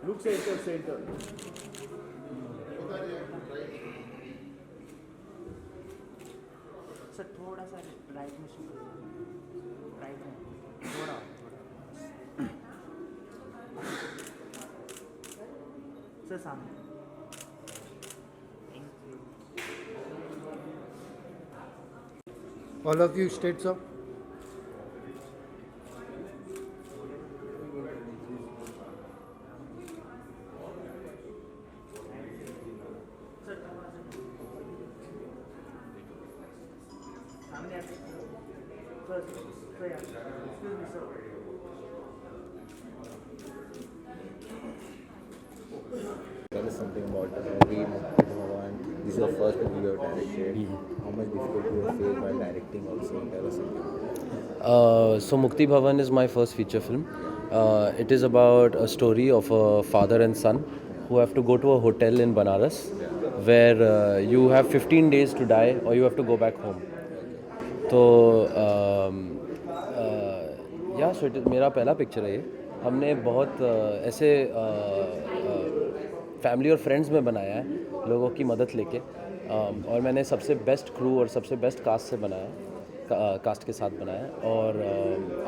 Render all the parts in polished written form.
Look center, center. Sir थोड़ा सा right में शिफ्ट राइट में थोड़ा सर सामने All of you states up. सामने आते सर यार excuse me sir Tell us something about the movie Mukti Bhavan. This is your first movie you have directed. How much difficulty you face while directing also? Tell us something. So Mukti Bhavan is my first feature film. It is about a story of a father and son who have to go to a hotel in Banaras where you have 15 days to die or you have to go back home. तो या सो मेरा पहला picture है ये. हमने बहुत ऐसे family और फ्रेंड्स में बनाया है लोगों की मदद लेके, और मैंने सबसे बेस्ट क्रू और सबसे बेस्ट कास्ट से बनाया, कास्ट के साथ बनाया. और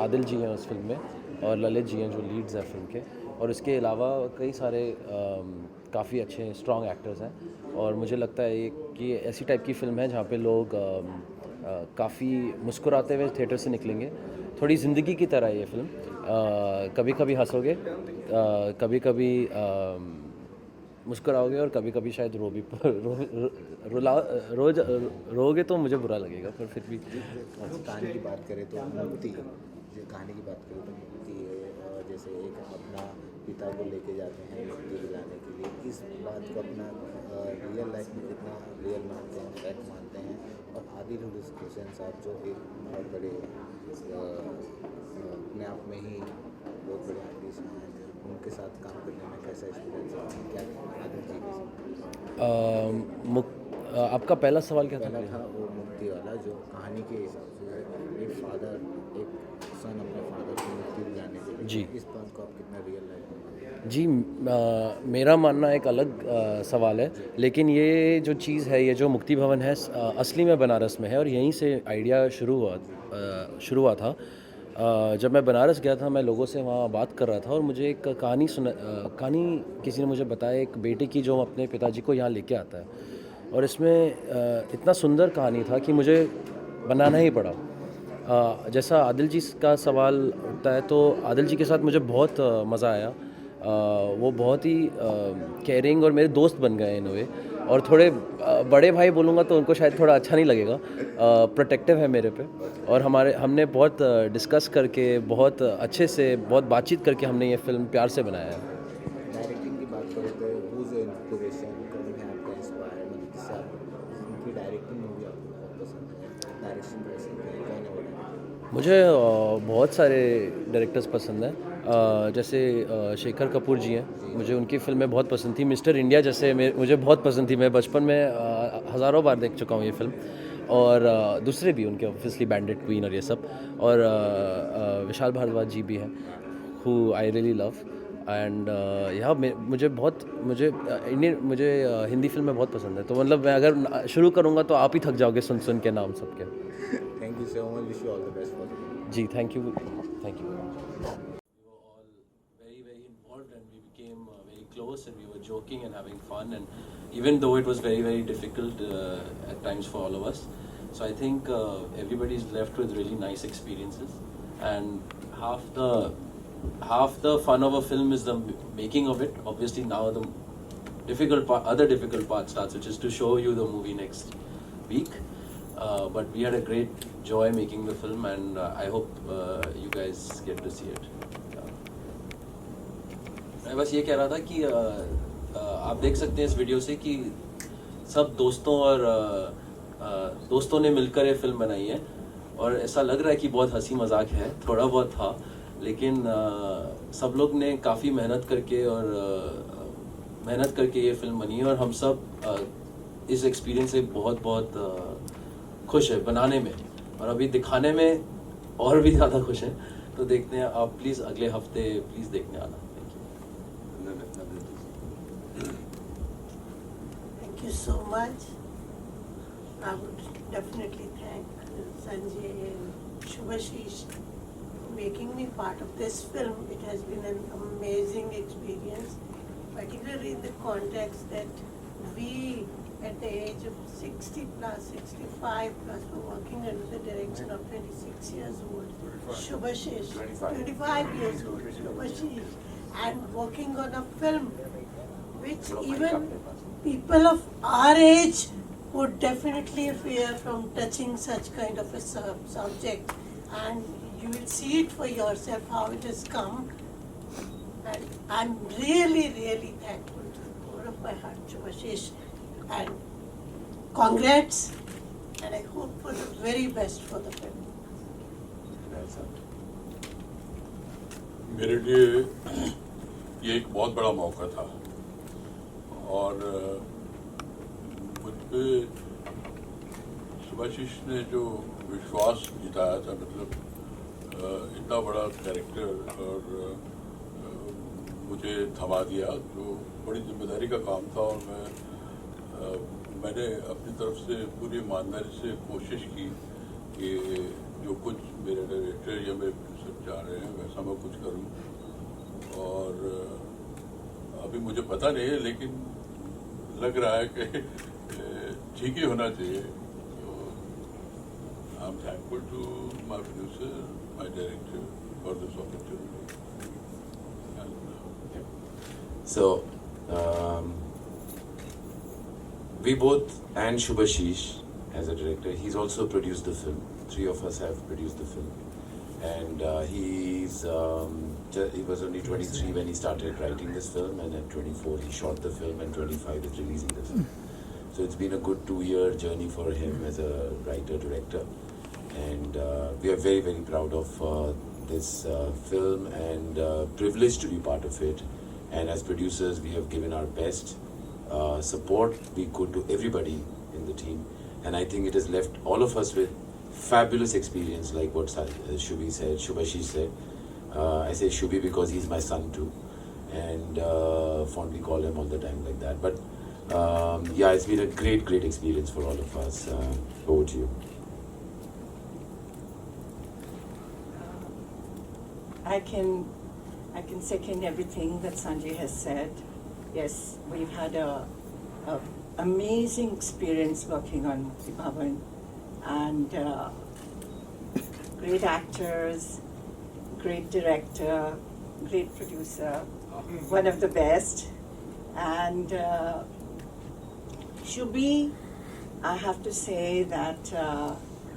आदिल जी हैं उस फिल्म में और ललित जी हैं जो लीड्स हैं फिल्म के, और इसके अलावा कई सारे काफ़ी अच्छे स्ट्रॉन्ग एक्टर्स हैं. और मुझे लगता है कि ऐसी टाइप की फ़िल्म है जहाँ पे लोग काफ़ी मुस्कुराते हुए थिएटर से निकलेंगे. थोड़ी ज़िंदगी की तरह है ये फिल्म. कभी कभी हंसोगे, कभी कभी मुस्कुराओगे और कभी कभी शायद रोज रोगे तो मुझे बुरा लगेगा, पर फिर भी. कहानी की बात करें तो मुक्ति, जो कहानी की बात करें तो मुक्ति है, जैसे एक अपना पिता को लेके जाते हैं मुक्ति दिलाने के लिए. इस बात को अपना रियल लाइफ में कितना रियल मानते हैं, फैक्ट मानते हैं. और आदिल हुसैन साहब जो एक बहुत बड़े अपने आप में ही बहुत बड़े आर्टिस्ट हैं, उनके साथ काम करने में कैसा एक्सपीरियंस है, क्या आदिल जी के साथ? आपका पहला सवाल क्या पहला था वो मुक्ति वाला, जो कहानी के हिसाब से एक फादर, एक सन अपने फादर को मुक्ति दिलाने के लिए. जी. इस बात को आप कितना रियल लाइफ में मानते हैं? जी, मेरा मानना एक अलग सवाल है, लेकिन ये जो चीज़ है, ये जो मुक्ति भवन है, असली में बनारस में है और यहीं से आइडिया शुरू हुआ था. जब मैं बनारस गया था, मैं लोगों से वहाँ बात कर रहा था और मुझे एक कहानी किसी ने मुझे बताया, एक बेटे की जो अपने पिताजी को यहाँ लेके आता है. और इसमें इतना सुंदर कहानी था कि मुझे बनाना ही पड़ा. जैसा आदिल जी का सवाल उठता है, तो आदिल जी के साथ मुझे बहुत मज़ा आया. वो बहुत ही केयरिंग और मेरे दोस्त बन गए इन वे. और थोड़े बड़े भाई बोलूँगा तो उनको शायद थोड़ा अच्छा नहीं लगेगा, प्रोटेक्टिव है मेरे पे. और हमने बहुत डिस्कस करके, बहुत अच्छे से, बहुत बातचीत करके हमने ये फिल्म प्यार से बनाया है. डायरेक्टिंग की बात करें तो हुज इंस्पिरेशन, कौन है आपका इंस्पायर, मतलब जिससे आप उनकी डायरेक्टिंग मूवी आपको बहुत पसंद है, डायरेक्शन कैसे है, कौन है वो डायरेक्टर? मुझे बहुत सारे डायरेक्टर्स पसंद हैं. जैसे शेखर कपूर जी हैं, मुझे उनकी फिल्में बहुत पसंद थी. मिस्टर इंडिया जैसे मुझे बहुत पसंद थी. मैं बचपन में हज़ारों बार देख चुका हूँ ये फिल्म. और दूसरे भी उनके ऑब्वियसली बैंडिट क्वीन और ये सब. और विशाल भारद्वाज जी भी हैं, who I really love. And मुझे हिंदी फिल्में बहुत पसंद है. तो मतलब मैं अगर शुरू करूँगा तो आप ही थक जाओगे सुन सुन के नाम सबके. Thank you so much, wish you all the best for जी, thank you. We were all very involved and we became very close and we were joking and having fun, and even though it was very difficult at times for all of us, so I think everybody's left with really nice experiences. And half the fun of a film is the making of it. Obviously now the other difficult part starts, which is to show you the movie next week. But we had a great joy making the film, and I hope you guys get to see it. मैं बस ये कह रहा था कि आप देख सकते हैं इस वीडियो से कि सब दोस्तों ने मिलकर ये फिल्म बनाई है. और ऐसा लग रहा है कि बहुत हंसी मजाक है, थोड़ा बहुत था, लेकिन सब लोग ने काफ़ी मेहनत करके ये फिल्म बनी है. और हम सब इस एक्सपीरियंस से बहुत खुश है बनाने में, और अभी दिखाने में और भी ज़्यादा खुश हैं. तो देखते हैं आप, प्लीज़ अगले हफ्ते प्लीज़ देखने आना. Thank you. Thank you so much. I would definitely thank Sanjay and Shubhashish for making me part of this film. It has been an amazing experience, particularly in the context that we, at the age of 60 plus, 65 plus, were working under the direction of 26 years old Shubhashish, 25 years old Shubhashish, and working on a film which even people of our age would definitely fear from touching such kind of a subject, and you will see it for yourself how it has come. And I'm really, really thankful to the core of my heart, Shubhashish, and congrats, and I hope for the very best for the film. मेरे लिए ये एक बहुत बड़ा मौका था और मुझ पे सुभाषिश ने जो विश्वास जिताया था, मतलब इतना बड़ा कैरेक्टर और मुझे थमा दिया, तो बड़ी जिम्मेदारी का काम था और मैंने अपनी तरफ से पूरी ईमानदारी से कोशिश की कि जो कुछ मेरे डायरेक्टर या मेरे प्रोड्यूसर चाह रहे हैं वैसा मैं कुछ करूं। और अभी मुझे पता नहीं है, लेकिन लग रहा है कि ठीक ही होना चाहिए। तो I am thankful to my producer, my director for this opportunity. So, we both, and Shubhashish as a director, he's also produced the film. 3 of us have produced the film. And he was only 23 when he started writing this film, and at 24 he shot the film, and 25 is releasing the film. So it's been a good 2-year journey for him as a writer-director. And we are very, very proud of this film and privileged to be part of it. And as producers, we have given our best support we could to everybody in the team. And I think it has left all of us with fabulous experience, like what Shubhashish said. I say Shubhi because he's my son too. And fondly call him all the time like that. But yeah, it's been a great, great experience for all of us. Over to you. I can second everything that Sanjay has said. Yes, we've had a amazing experience working on Mukti Bhavan, and great actors, great director, great producer, one of the best. And Shubhi, I have to say that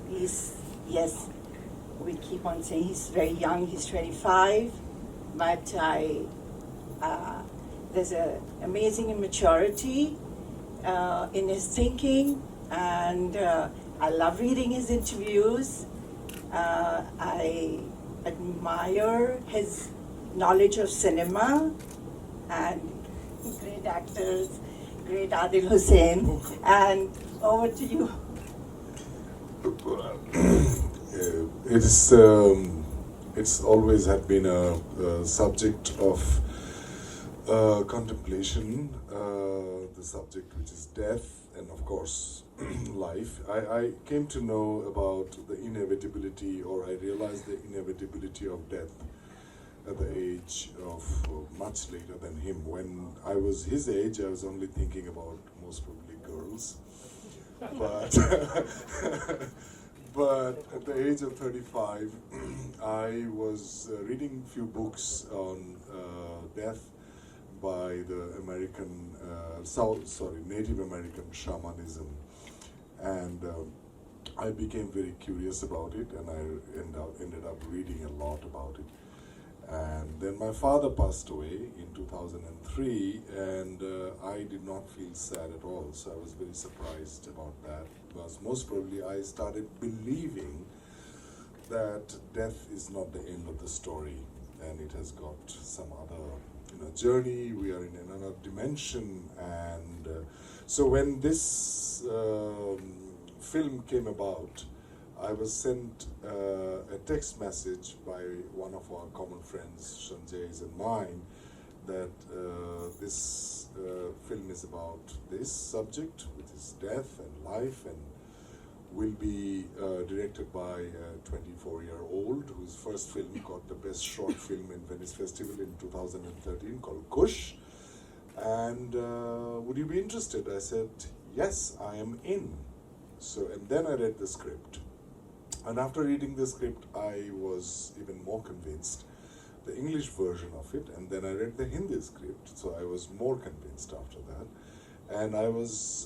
yes, we keep on saying he's very young, he's 25, but there's an amazing immaturity in his thinking, and I love reading his interviews. I admire his knowledge of cinema, and great actors, great Adil Hussain, and over to you. It's always had been a subject of contemplation, the subject which is death and of course life. I came to know about the inevitability, or I realized the inevitability of death at the age of much later than him. When I was his age, I was only thinking about most probably girls. But at the age of 35, I was reading a few books on death by the Native American shamanism, and I became very curious about it, and I ended up reading a lot about it. And then my father passed away in 2003, and I did not feel sad at all, so I was very surprised about that, because most probably I started believing that death is not the end of the story, and it has got some other journey. We are in another dimension, and so when this film came about, I was sent a text message by one of our common friends, Sanjay's and mine, that this film is about this subject, which is death and life, and will be directed by a 24-year-old whose first film got the best short film in Venice Festival in 2013 called Kush. And would you be interested? I said, yes, I am in. So, and then I read the script. And after reading the script, I was even more convinced, the English version of it, and then I read the Hindi script, so I was more convinced after that. And I was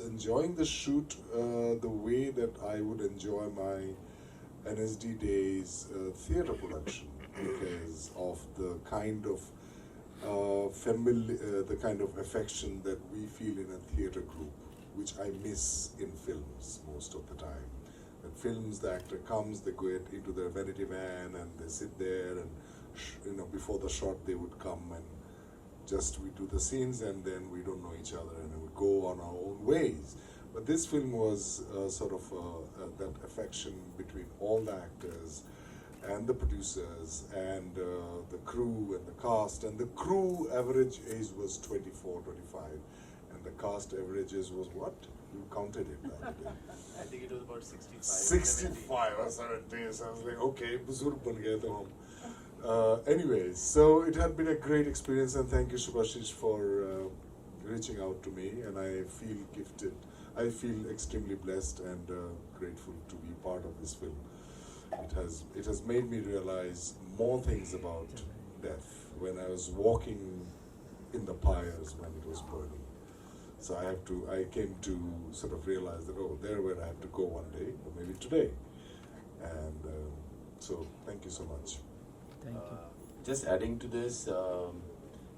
enjoying the shoot the way that I would enjoy my NSD days theatre production, because of the kind of the kind of affection that we feel in a theatre group, which I miss in films most of the time. In films, the actor comes, they go into their vanity van and they sit there, and before the shot they would come and just we do the scenes, and then we don't know each other and we would go on our own ways. But this film was sort of that affection between all the actors and the producers and the crew and the cast. And the crew average age was 24, 25, and the cast average age was what? You counted it the other day. I think it was about 65. 65 or 70. So I was like, okay, buzurg ban gaye to hum. Anyways, so it had been a great experience, and thank you, Shubhashish, for reaching out to me. And I feel gifted. I feel extremely blessed and grateful to be part of this film. It has made me realize more things about death when I was walking in the pyres when it was burning. So I came to sort of realize that, oh, there where I have to go one day, or maybe today. And so thank you so much. Thank you. Just adding to this,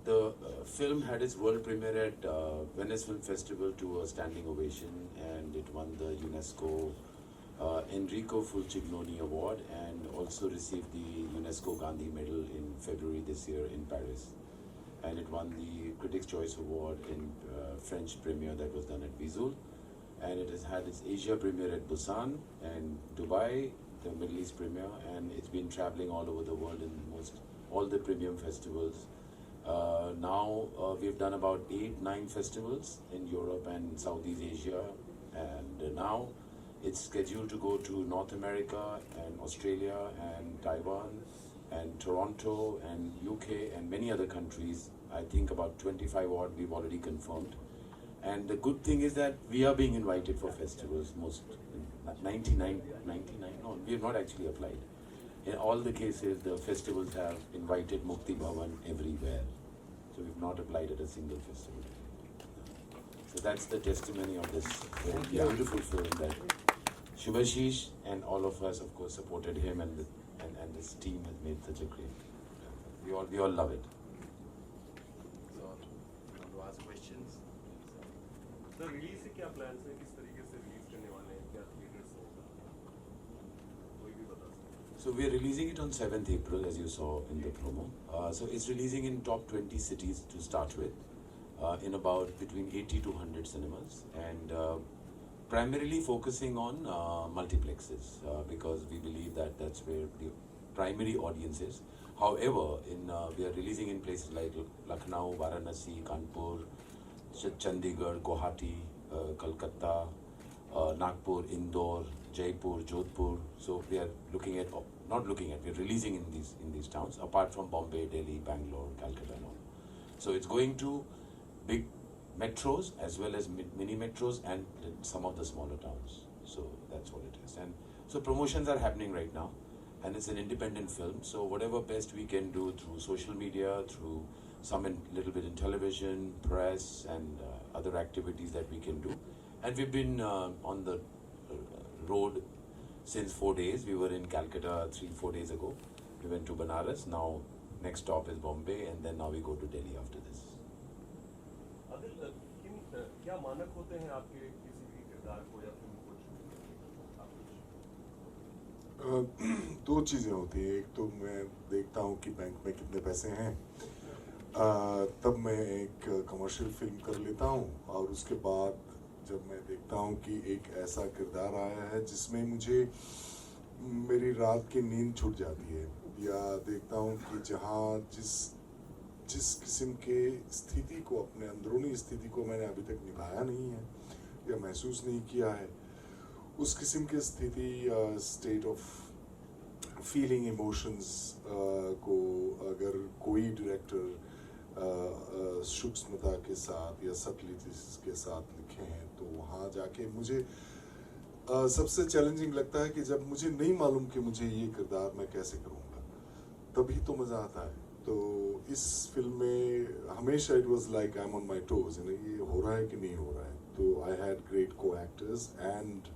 the film had its world premiere at Venice Film Festival to a standing ovation, and it won the UNESCO Enrico Fulcignoni Award, and also received the UNESCO Gandhi Medal in February this year in Paris. And it won the Critics' Choice Award in French premiere that was done at Vesoul. And it has had its Asia premiere at Busan and Dubai, the Middle East premiere, and it's been traveling all over the world in most all the premium festivals. Now we've done about 8-9 festivals in Europe and Southeast Asia, and now it's scheduled to go to North America and Australia and Taiwan and Toronto and UK and many other countries. I think about 25 odd we've already confirmed. And the good thing is that we are being invited for festivals, most 99, no, we have not actually applied. In all the cases, the festivals have invited Mukti Bhavan everywhere. So we've not applied at a single festival. So that's the testimony of this very beautiful film that Shubhashish and all of us, of course, supported him, and this team has made such a great. We all love it. So, want to ask questions? So, release के क्या plans हैं? किस तरीके से release करने वाले हैं? क्या theaters होगा? कोई भी बता सकता है? So we are releasing it on 7th April, as you saw in the promo. So it's releasing in top 20 cities to start with, in about between 80 to 100 cinemas, and primarily focusing on multiplexes, because we believe that that's where the primary audience is. However, we are releasing in places like Lucknow, Varanasi, Kanpur, Chandigarh, Guwahati, Kolkata, Nagpur, Indore, Jaipur, Jodhpur. So we are we're releasing in these towns, apart from Bombay, Delhi, Bangalore, Calcutta and all. So it's going to big metros as well as mini metros and some of the smaller towns. So that's what it is. And so promotions are happening right now, and it's an independent film. So whatever best we can do through social media, through little bit in television, press, and other activities that we can do. And we've been on the road since 4 days. We were in Calcutta 3-4 days ago. We went to Banaras. Now next stop is Bombay, and then now we go to Delhi after this. Adil, क्या मानक होते हैं आपके किसी भी किरदार को या फिल्म को चुनने के? दो चीज़ें होती हैं. एक तो मैं देखता हूँ कि बैंक में कितने पैसे हैं, तब मैं एक कमर्शियल फिल्म कर लेता हूँ, और उसके बाद जब मैं देखता हूँ कि एक ऐसा किरदार आया है जिसमें मुझे मेरी रात की नींद छूट जाती है, या देखता हूँ कि जहाँ जिस जिस किस्म के स्थिति को, अपने अंदरूनी स्थिति को मैंने अभी तक निभाया नहीं है या महसूस नहीं किया है, उस किस्म की स्थिति, स्टेट ऑफ फीलिंग इमोशंस को अगर कोई डायरेक्टर सूक्ष्मता के साथ या सटलिटी के साथ लिखे हैं, तो वहाँ जाके मुझे सबसे चैलेंजिंग लगता है कि जब मुझे नहीं मालूम कि मुझे ये किरदार मैं कैसे करूँगा, तभी तो मज़ा आता है। तो इस फिल्म में हमेशा it was like I am on my toes, ये हो रहा है कि नहीं हो रहा है। तो आई हैड ग्रेट को actors and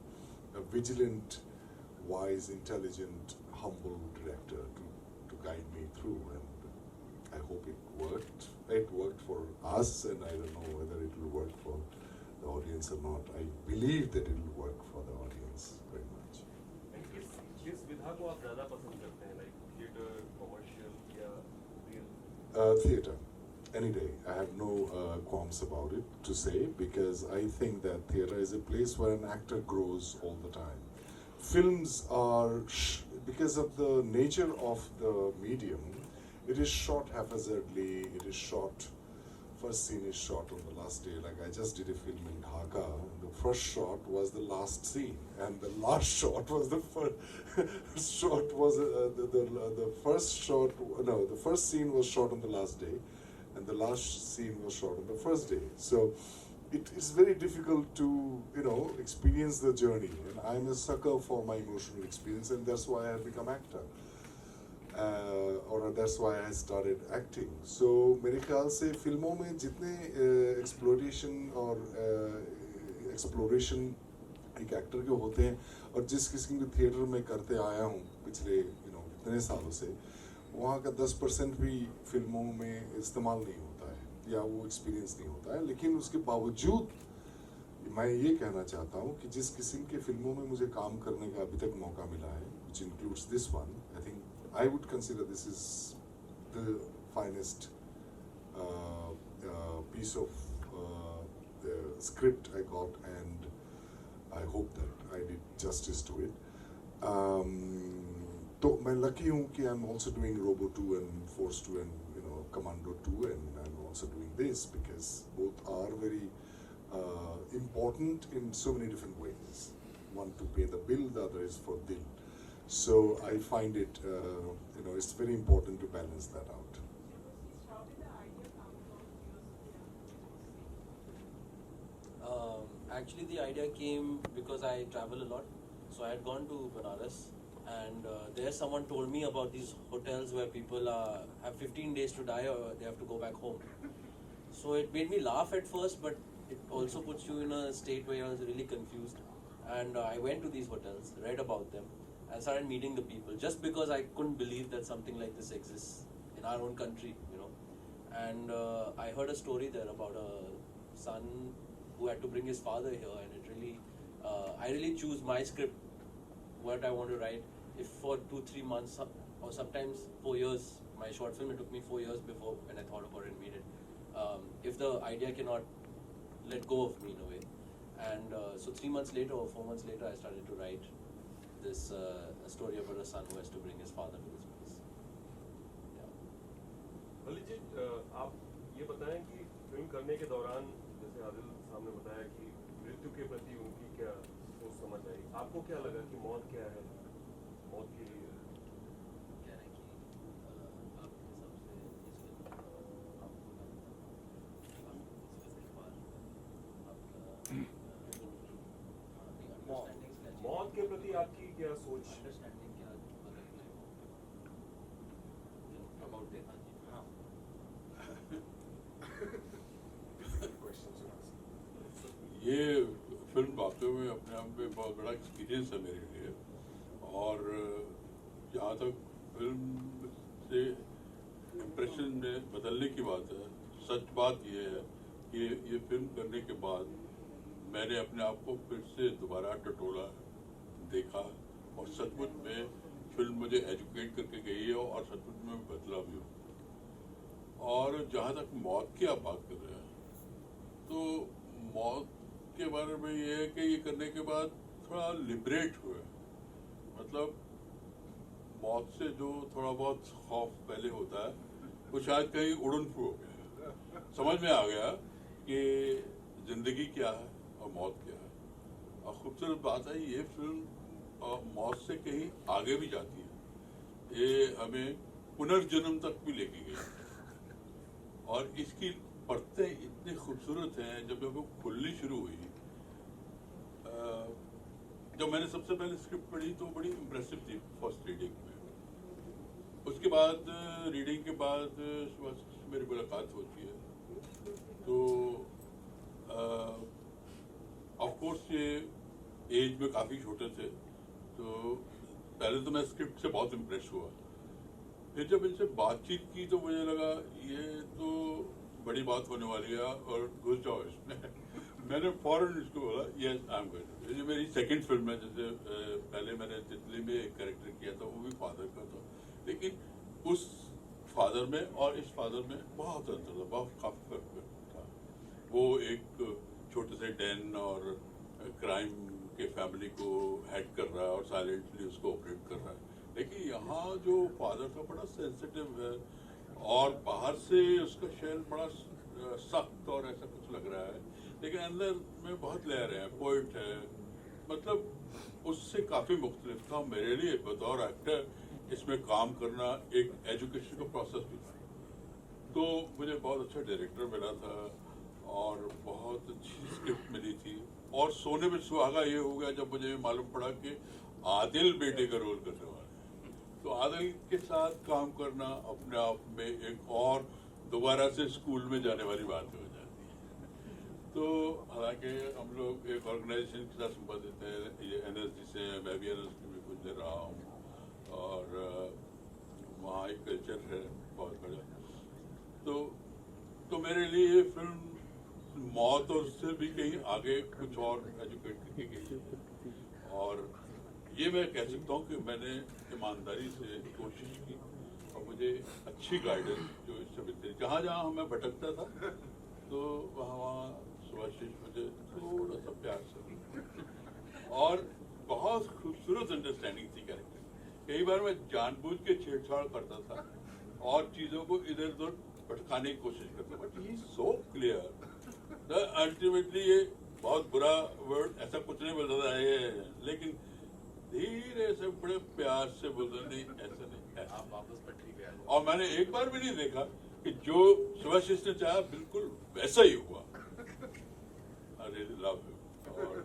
a vigilant, wise, intelligent, humble director to guide me through, and I hope it worked. It worked for us, and I don't know whether it will work for the audience or not. I believe that it will work for the audience very much. And किस विधा को आप ज़्यादा पसंद करते हैं, like theater, commercial या real? Theater, any day. I have no qualms about it to say, because I think that theater is a place where an actor grows all the time. Films are, because of the nature of the medium, it is shot haphazardly, it is shot, first scene is shot on the last day. Like I just did a film in Dhaka, the first shot was the last scene, and the last shot was the first shot was the first shot, no, the first scene was shot on the last day, and the last scene was shot on the first day. So it is very difficult to, experience the journey, and I'm a sucker for my emotional experience, and that's why I have become actor, or that's why I started acting. So मेरे ख्याल से फिल्मों में जितने exploration और exploration एक actor के होते हैं, और जिस किस्म के थिएटर में करते आया हूँ पिछले इतने सालों से, वहाँ का 10% भी फिल्मों में इस्तेमाल नहीं होता है या वो एक्सपीरियंस नहीं होता है। लेकिन उसके बावजूद मैं ये कहना चाहता हूँ कि जिस किस्म के फिल्मों में मुझे काम करने का अभी तक मौका मिला है, which includes this one, I think I would consider this is the finest piece of the script I got, and I hope that I did justice to it. तो मैं लकी हूँ कि I'm also doing Robo 2 and Force 2 and Commando 2, and I'm also doing this because both are very important in so many different ways. One to pay the bill, the other is for dil. So I find it, it's very important to balance that out. Actually, the idea came because I travel a lot. So I had gone to Banaras, and there someone told me about these hotels where people have 15 days to die or they have to go back home. So it made me laugh at first, but it also puts you in a state where I was really confused. And I went to these hotels, read about them, and started meeting the people, just because I couldn't believe that something like this exists in our own country, And I heard a story there about a son who had to bring his father here, and it really, I really choose my script, what I want to write. If for 2-3 months or sometimes 4 years, my short film, it took me 4 years before when I thought about it and made it. If the idea cannot let go of me in a way. And so 3 months later or 4 months later, I started to write this a story about a son who has to bring his father to this place. Lalit ji, आप ये बताएं कि film करने के दौरान, जैसे आदिल साहब ने बताया कि मृत्यु के प्रति उनकी क्या सोच समझ आई, आपको क्या लगा कि मौत क्या है, मौत के लिए क्या है कि आपके हिसाब से इस फिल्म में आपको मौत के प्रति आपकी क्या सोच, अंडरस्टैंडिंग क्या अबाउट डेथ? हाँ, ये फिल्म वाकई में अपने आप में बहुत बड़ा एक्सपीरियंस है मेरे लिए। और जहाँ तक फिल्म से इम्प्रेशन में बदलने की बात है, सच बात ये है कि ये फिल्म करने के बाद मैंने अपने आप को फिर से दोबारा टटोला, देखा, और सचमुच में फिल्म मुझे एजुकेट करके गई है और सचमुच में बदला भी हूँ। और जहाँ तक मौत की आप बात कर रहे हैं, तो मौत के बारे में ये है कि ये करने के बाद थोड़ा लिबरेट हुए। मतलब मौत से जो थोड़ा बहुत खौफ पहले होता है, वो शायद कहीं उड़न फू हो गया, समझ में आ गया कि जिंदगी क्या है और मौत क्या है। और खूबसूरत बात है ये फिल्म मौत से कहीं आगे भी जाती है, ये हमें पुनर्जन्म तक भी लेके गई और इसकी परतें इतनी खूबसूरत हैं। जब वो खुलनी शुरू हुई, जब मैंने सबसे पहले स्क्रिप्ट पढ़ी तो बड़ी इम्प्रेसिव थी फर्स्ट रीडिंग में। उसके बाद रीडिंग के बाद मेरी मुलाकात होती है तो ऑफ कोर्स ये एज में काफ़ी छोटे थे, तो पहले तो मैं स्क्रिप्ट से बहुत इम्प्रेस हुआ। फिर जब इनसे बातचीत की तो मुझे लगा ये तो बड़ी बात होने वाली है और घुस जाओ इसमें। मैंने फौरन इसको बोला यस आई एम गोइंग। ये मेरी सेकंड फिल्म है, जैसे पहले मैंने तितली में एक कैरेक्टर किया था, वो भी फादर का था, लेकिन उस फादर में और इस फादर में बहुत अंतर था, बहुत काफी फर्क था। वो एक छोटे से डेन और क्राइम के फैमिली को हेड कर रहा है और साइलेंटली उसको ऑपरेट कर रहा है, लेकिन यहाँ जो फादर था बड़ा सेंसिटिव है और बाहर से उसका शेल बड़ा सख्त और ऐसा कुछ लग रहा है, लेकिन अंदर में बहुत लेयर है, पोइट है, मतलब उससे काफ़ी मुख्तलिफ था। मेरे लिए बतौर एक्टर इसमें काम करना एक एजुकेशन का प्रोसेस भी था। तो मुझे बहुत अच्छा डायरेक्टर मिला था और बहुत अच्छी स्क्रिप्ट मिली थी और सोने में सुहागा ये हो गया जब मुझे मालूम पड़ा कि आदिल बेटे का रोल करने वाला है। तो आदिल के साथ काम करना अपने आप में एक और दोबारा से स्कूल में जाने वाली बात हो जाती है। तो हालांकि हम लोग एक ऑर्गेनाइजेशन के साथ संबंधित है, ये एनएसडी से, मैं भी एनएसडी में कुछ दे रहा हूँ और वहाँ एक कल्चर है बहुत बड़ा। तो मेरे लिए ये फिल्म मौत और उससे भी कहीं आगे कुछ और एजुकेट की गई और ये मैं कह सकता हूँ कि मैंने ईमानदारी से कोशिश की और मुझे अच्छी गाइडेंस जो इससे मिलती, जहाँ जहाँ मैं भटकता था तो वहाँ सुभाषिश मुझे थोड़ा सा प्यार से और बहुत खूबसूरत अंडरस्टैंडिंग थी कैरेक्टर। कई बार मैं जानबूझ के छेड़छाड़ करता था और चीज़ों को इधर उधर भटकाने की कोशिश करता, but he so clear ultimately. ये बहुत बुरा वर्ड ऐसा कुछ नहीं बोल रहा है, लेकिन धीरे से बड़े प्यार से बोलते नहीं ऐसा नहीं, आप वापस पटरी पे आ जाओ। और मैंने एक बार भी नहीं देखा कि जो सुभाषिश ने चाहा बिल्कुल वैसा ही हुआ। आई रियली लव हिम और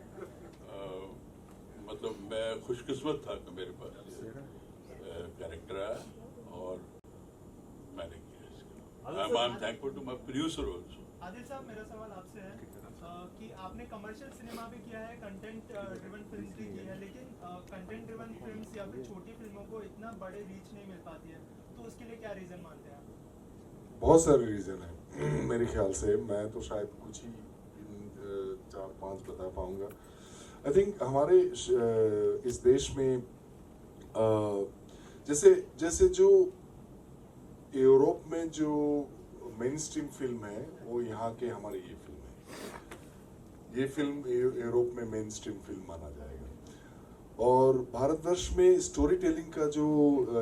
मतलब मैं खुशकिस्मत था कि मेरे पास कैरेक्टर है और मैंने किया इसका। I am thankful to my producer also. Adil साहब, मेरा सवाल आपसे है कि आपने कमर्शियल सिनेमा भी किया है, कंटेंट ड्रिवन फिल्म भी की है, लेकिन कंटेंट ड्रिवन फिल्म्स या फिर छोटी फिल्मों को इतना बड़े रीच नहीं मिल पाती है, तो उसके लिए क्या रीज़न मानते हैं आप? बहुत सारे रीज़न हैं मेरे ख्याल से, मैं तो शायद कुछ ही 4-5 बता पाऊंगा। आई थिंक हमारे इस देश में जैसे जो यूरोप में जो मेन स्ट्रीम फिल्म है वो यहाँ के हमारी ये फिल्म है। ये फिल्म यूरोप में मेन स्ट्रीम फिल्म माना जाएगा और भारतवर्ष में स्टोरी टेलिंग का जो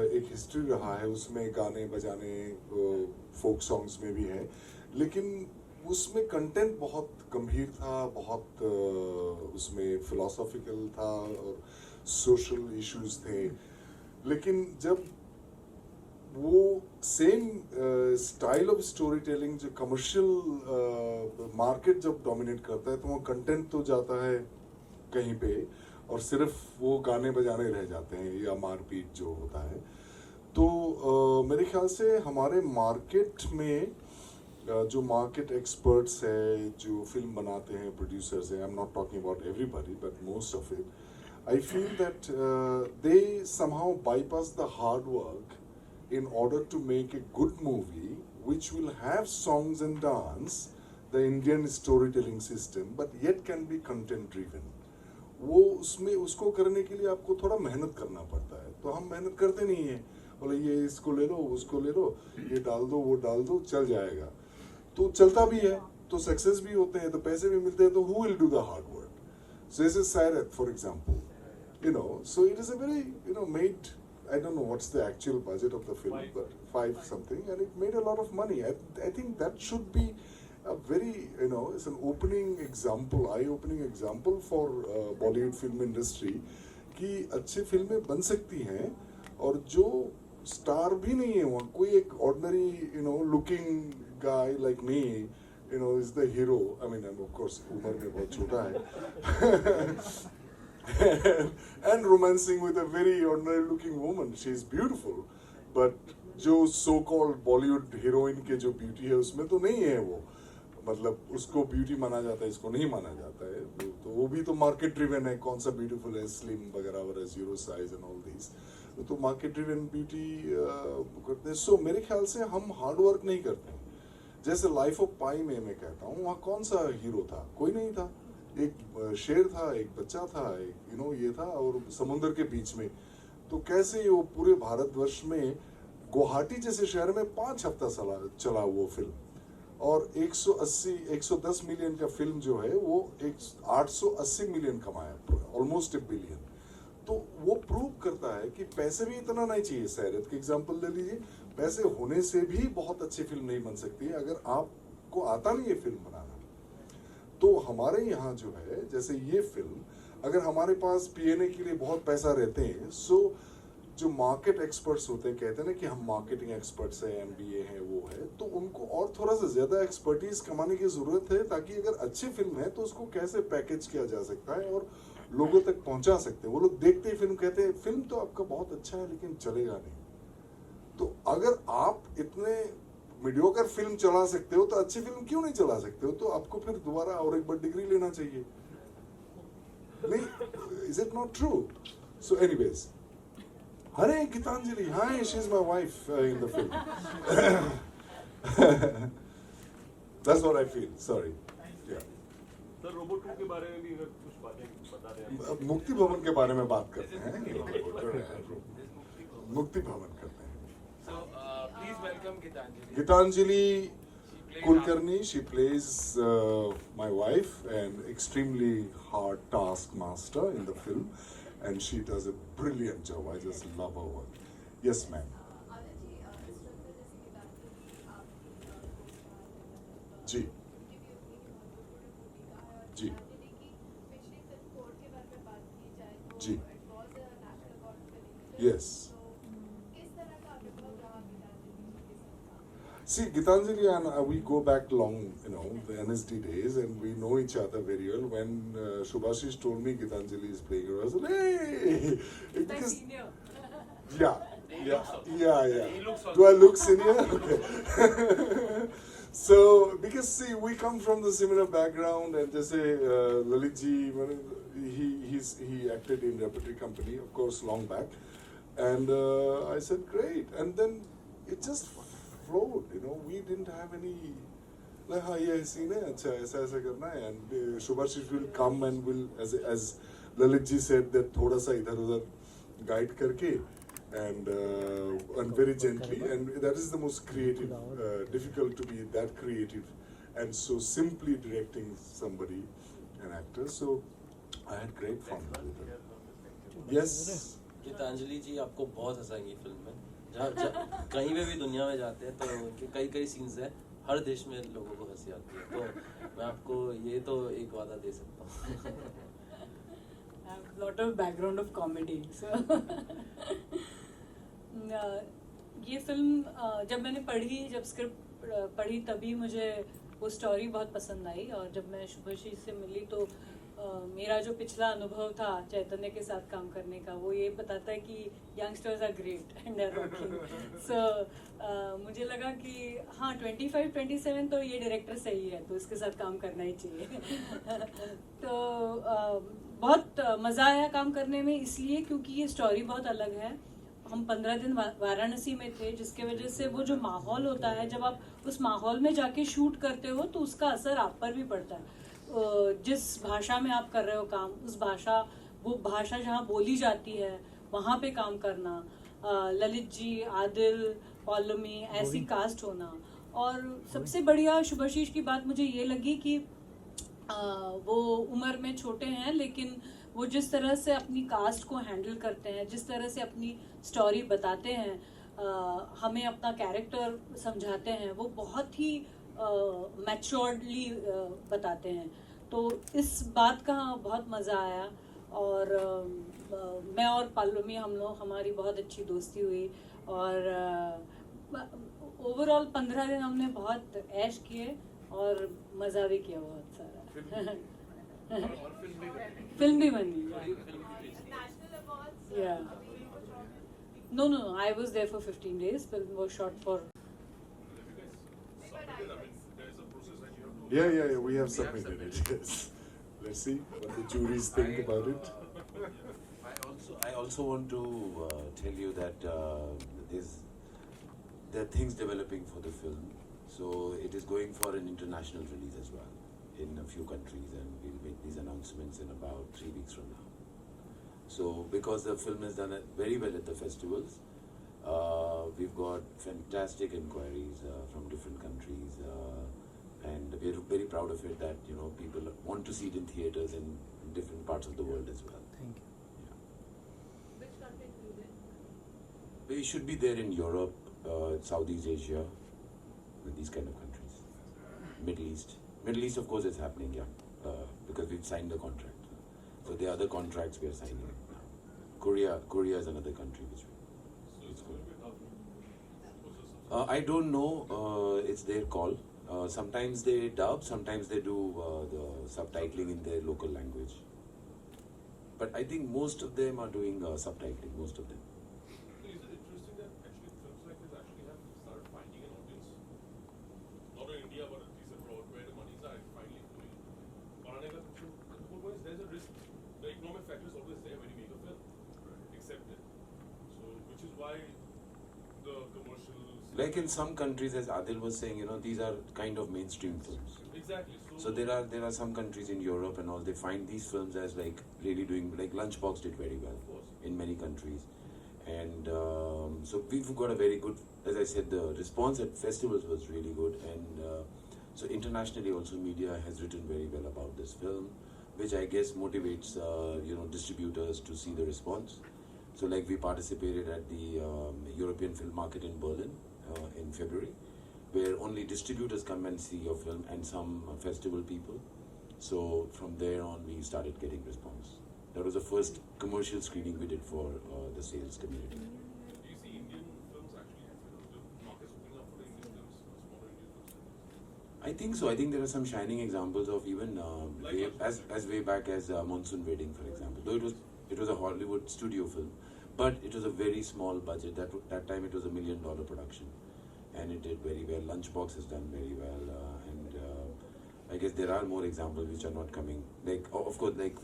एक हिस्ट्री रहा है उसमें गाने बजाने फोक सॉन्ग्स में भी है, लेकिन उसमें कंटेंट बहुत गंभीर था, बहुत उसमें फिलोसॉफिकल था और सोशल इश्यूज थे। लेकिन जब वो same style of story telling जो कमर्शियल मार्केट जब डोमिनेट करता है तो वो कंटेंट तो जाता है कहीं पे और सिर्फ वो गाने बजाने रह जाते हैं या मारपीट जो होता है। तो मेरे ख्याल से हमारे मार्केट में जो मार्केट एक्सपर्ट्स है, जो फिल्म बनाते हैं, प्रोड्यूसर्स हैं, I am not talking about everybody but most of it, I feel that they somehow bypass the hard work in order to make a good movie which will have songs and dance, the Indian storytelling system, but yet can be content driven. वो उसमें उसको करने के लिए आपको थोड़ा मेहनत करना पड़ता है, तो हम मेहनत करते नहीं हैं, बोले ये इसको ले लो, उसको ले लो, ये डाल दो, वो डाल दो, चल जाएगा। तो चलता भी है, तो सक्सेस भी होते हैं, तो पैसे भी मिलते हैं, तो who will do the hard work? So this is Sairat, for example. So it is a very, made I don't know what's the actual budget of the film, but 5 something, and it made a lot of money. I think that should be a very, it's an eye-opening example for Bollywood film industry कि अच्छी फिल्में बन सकती हैं और जो star भी नहीं है वहाँ, कोई एक ordinary looking guy like me is the hero. I mean, of course उम्र में बहुत छोटा है and romancing with a very ordinary looking woman. She is beautiful, but जो so called Bollywood heroine के जो beauty है उसमें तो नहीं है वो, मतलब उसको ब्यूटी माना जाता है, इसको नहीं माना जाता है, तो वो भी तो मार्केट ड्रिवन है, कौन सा ब्यूटीफुल है, स्लिम वगैरह वगैरह, zero size and all this, तो मार्केट ड्रिवन ब्यूटी करते हैं. सो मेरे ख्याल से हम हार्ड वर्क नहीं करते. जैसे लाइफ ऑफ पाई में मैं कहता हूँ, वहाँ कौन सा हीरो था, कोई नहीं था, एक शेर था, एक बच्चा था, एक ये था, और समुद्र के बीच में. तो कैसे वो पूरे भारतवर्ष में गुवाहाटी जैसे शहर में 5 हफ्ता चला वो फिल्म, और 110 मिलियन का फिल्म जो है वो 880 मिलियन कमाया, ऑलमोस्ट $1 बिलियन. तो वो प्रूव करता है कि पैसे भी इतना नहीं चाहिए. सैरत के एग्जांपल ले लीजिए, पैसे होने से भी बहुत अच्छी फिल्म नहीं बन सकती है अगर आपको आता नहीं है फिल्म बनाना. तो हमारे यहाँ जो है, जैसे ये फिल्म, अगर हमारे पास पीएनए के लिए बहुत पैसा रहते हैं, सो जो मार्केट एक्सपर्ट्स होते हैं, कहते हैं ना कि हम मार्केटिंग एक्सपर्ट्स हैं, एमबीए हैं, वो है, तो उनको और थोड़ा सा ज्यादा एक्सपर्टीज कमाने की जरूरत है, ताकि अगर अच्छी फिल्म है तो उसको कैसे पैकेज किया जा सकता है और लोगों तक पहुंचा सकते हैं. वो लोग देखते ही फिल्म कहते हैं फिल्म तो आपका बहुत अच्छा है लेकिन चलेगा नहीं. तो अगर आप इतने मीडियोकर फिल्म चला सकते हो तो अच्छी फिल्म क्यों नहीं चला सकते हो? तो आपको फिर दोबारा और एक बार डिग्री लेना चाहिए. नहीं, is it not true? So anyways, Hare Gitanjali, hi, she's my wife in the film. That's what I feel. Sorry. Yeah. Sir robot 2 के बारे में भी अगर कुछ बातें बता दें. मुक्ति भवन के बारे में बात करते हैं. मुक्ति भवन करते हैं. So please welcome Gitanjali. Gitanjali Kulkarni, she plays my wife, and extremely hard taskmaster in the film. And she does a brilliant job. I just love her work. Yes, ma'am. Ji ji ji. Yes. See, Gitanjali and we go back long, the NSD days, and we know each other very well. When Shubhashish told me Gitanjali is playing her, I said, hey! Because, yeah. Do I look senior? Okay. So, because see, we come from the similar background, and just say Lalit ji, he acted in Repertory Company, of course, long back. And I said, great. And then it just flowed, we didn't have any like, हाँ ये scene है, अच्छा ऐसा करना है, and Shubhashish will come and will, as Lalit ji said, that थोड़ा सा इधर उधर guide करके, and very gently, and that is the most creative, difficult to be that creative and so simply directing somebody, an actor. So I had great fun with her. Yes. Geetanjali जी आपको बहुत हंसाएंगी film में. जहाँ कहीं पे भी दुनिया में जाते हैं तो उनके कई सीन्स हैं, हर देश में लोगों को हंसी आती है. तो मैं आपको ये तो एक वादा दे सकता हूँ. I have a lot of background of comedy. So ये फिल्म जब मैंने जब स्क्रिप्ट पढ़ी तभी मुझे वो स्टोरी बहुत पसंद आई, और जब मैं शुभाशीष से मिली तो मेरा जो पिछला अनुभव था चैतन्य के साथ काम करने का, वो ये बताता है कि youngsters are great and they are rocking. So मुझे लगा कि हाँ 25-27 तो ये डायरेक्टर सही है, तो इसके साथ काम करना ही चाहिए. तो बहुत मज़ा आया काम करने में, इसलिए क्योंकि ये स्टोरी बहुत अलग है. हम 15 दिन वाराणसी में थे, जिसके वजह से वो जो माहौल होता है, जब आप उस माहौल में जाके शूट करते हो तो उसका असर आप पर भी पड़ता है. जिस भाषा में आप कर रहे हो काम, वो भाषा जहाँ बोली जाती है वहाँ पे काम करना, ललित जी, आदिल, पौलमी, ऐसी कास्ट होना. और सबसे बढ़िया शुभाशीष की बात मुझे ये लगी कि वो उम्र में छोटे हैं लेकिन वो जिस तरह से अपनी कास्ट को हैंडल करते हैं, जिस तरह से अपनी स्टोरी बताते हैं, हमें अपना कैरेक्टर समझाते हैं, वो बहुत ही मैच्योर्डली बताते हैं। तो इस बात का बहुत मज़ा आया और मैं और पालोमी हमारी बहुत अच्छी दोस्ती हुई और ओवरऑल 15 दिन हमने बहुत ऐश किए और मज़ा भी किया बहुत सारा। फिल्म भी बनी। या no, I was there for 15 days. Film was shot for. Yeah, we have submitted it. Yes. Let's see what the juries think about it. I also want to tell you that there are things developing for the film. So it is going for an international release as well in a few countries, and we'll make these announcements in about 3 weeks from now. So because the film has done very well at the festivals, we've got fantastic inquiries from different countries, and we're very proud of it that people want to see it in theaters in different parts of the world as well. Thank you. Which country do you in? We should be there in Europe, Southeast Asia, with these kind of countries. Middle East. Middle East, of course, is happening, because we've signed the contract. So there are other contracts we are signing now. Korea is another country which is going. I don't know. It's their call. Sometimes they dub, sometimes they do the subtitling in their local language. But I think most of them are doing subtitling, most of them. So is it interesting that actually films like this actually have started finding an audience? Not in India, but at least abroad, where the monies are finally flowing. The whole point is there's a risk. The economic factor is always there when you make a film. Accept it. So, which is why the commercials... Like in some countries, as Adil was saying, these are kind of mainstream films. Exactly. So there are some countries in Europe and all, they find these films as like really doing, like Lunchbox did very well in many countries. And so we've got a very good, as I said, the response at festivals was really good. And so internationally also media has written very well about this film, which I guess motivates, distributors to see the response. So like we participated at the European Film Market in Berlin in February, where only distributors come and see your film and some festival people. So from there on we started getting response. That was the first commercial screening we did for the sales community. Do you see Indian films actually, the markets opening up for the Indian films, smaller Indian films? I think so. I think there are some shining examples of even as way back as Monsoon Wedding, for example. Though it was a Hollywood studio film, but it was a very small budget. That time it was $1 million production, and it did very well. Lunchbox has done very well, and I guess there are more examples which are not coming. Like of course, like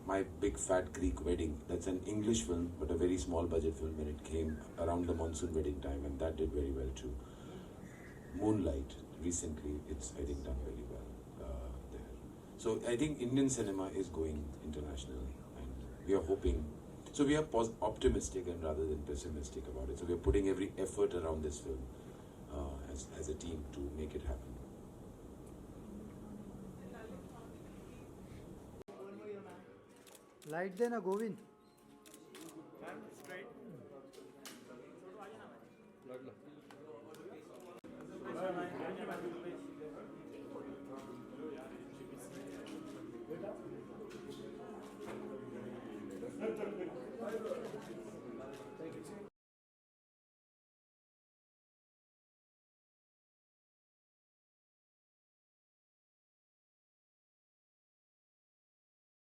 My Big Fat Greek Wedding. That's an English film, but a very small budget film when it came around the Monsoon Wedding time, and that did very well too. Moonlight recently, it's I think done very well there. So I think Indian cinema is going international, and we are hoping. So we are optimistic and rather than pessimistic about it. So we are putting every effort around this film as a team to make it happen. Light देना Govind. Straight.